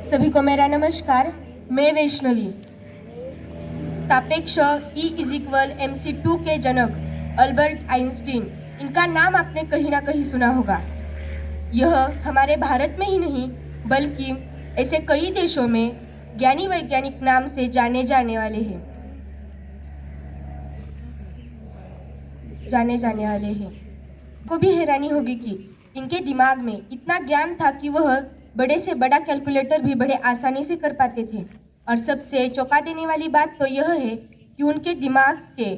सभी को मेरा नमस्कार। मैं वैष्णवी। सापेक्ष E=mc2 के जनक अल्बर्ट आइंस्टीन, इनका नाम आपने कहीं ना कहीं सुना होगा। यह हमारे भारत में ही नहीं बल्कि ऐसे कई देशों में ज्ञानी वैज्ञानिक नाम से जाने जाने वाले हैं। को भी हैरानी होगी कि इनके दिमाग में इतना ज्ञान था कि वह बड़े से बड़ा कैलकुलेटर भी बड़े आसानी से कर पाते थे। और सबसे चौंका देने वाली बात तो यह है कि उनके दिमाग के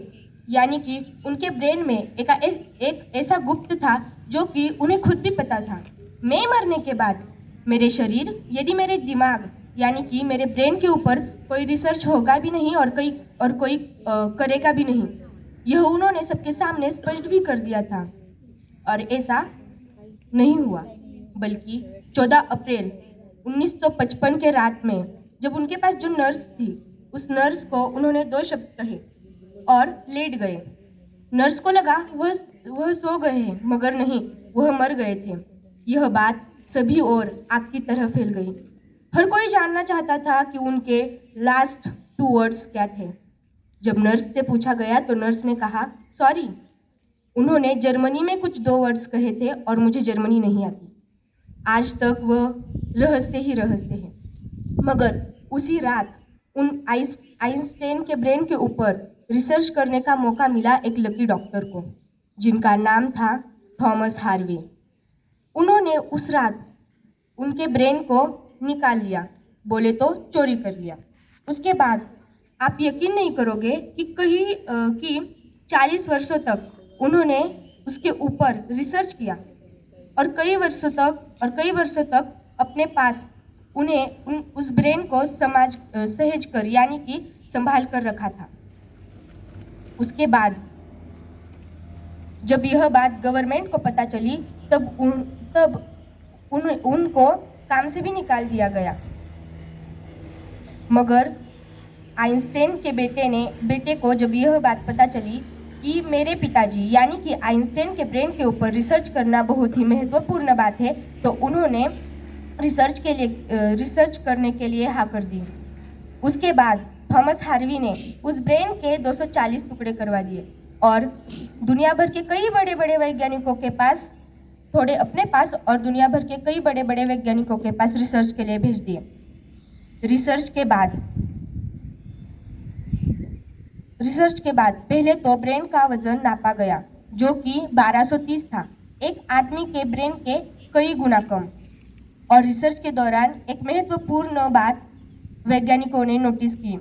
यानी कि उनके ब्रेन में एक ऐसा गुप्त था जो कि उन्हें खुद भी पता था। मैं मरने के बाद मेरे शरीर यदि मेरे दिमाग यानी कि मेरे ब्रेन के ऊपर कोई रिसर्च होगा भी नहीं और कोई करेगा भी नहीं, यह उन्होंने सबके सामने स्पष्ट भी कर दिया था। और ऐसा नहीं हुआ, बल्कि 14 अप्रैल 1955 के रात में जब उनके पास जो नर्स थी, उस नर्स को उन्होंने 2 शब्द कहे और लेट गए। नर्स को लगा वह सो गए हैं, मगर नहीं, वह मर गए थे। यह बात सभी ओर आग की तरह फैल गई। हर कोई जानना चाहता था कि उनके लास्ट 2 वर्ड्स क्या थे। जब नर्स से पूछा गया तो नर्स ने कहा, सॉरी, उन्होंने जर्मनी में कुछ 2 वर्ड्स कहे थे और मुझे जर्मनी नहीं आती। आज तक वह रहस्य ही रहस्य है। मगर उसी रात उन आइंस्टाइन के ब्रेन के ऊपर रिसर्च करने का मौका मिला एक लकी डॉक्टर को, जिनका नाम था थॉमस हार्वे। उन्होंने उस रात उनके ब्रेन को निकाल लिया, बोले तो चोरी कर लिया। उसके बाद आप यकीन नहीं करोगे कि 40 वर्षों तक उन्होंने उसके ऊपर रिसर्च किया और कई वर्षों तक अपने पास उस ब्रेन को सहेज कर यानी कि संभाल कर रखा था। उसके बाद जब यह बात गवर्नमेंट को पता चली तब उनको काम से भी निकाल दिया गया। मगर आइंस्टाइन के बेटे को जब यह बात पता चली कि मेरे पिताजी यानी कि आइंस्टाइन के ब्रेन के ऊपर रिसर्च करना बहुत ही महत्वपूर्ण बात है, तो उन्होंने रिसर्च करने के लिए हाँ कर दी। उसके बाद थॉमस हार्वी ने उस ब्रेन के 240 टुकड़े करवा दिए और दुनिया भर के कई बड़े बड़े वैज्ञानिकों के पास थोड़े अपने पास और दुनिया भर के कई बड़े बड़े वैज्ञानिकों के पास रिसर्च के लिए भेज दिए। रिसर्च के बाद पहले तो ब्रेन का वजन नापा गया, जो कि 1230 था, एक आदमी के ब्रेन के कई गुना कम। और रिसर्च के दौरान एक महत्वपूर्ण बात वैज्ञानिकों ने नोटिस की।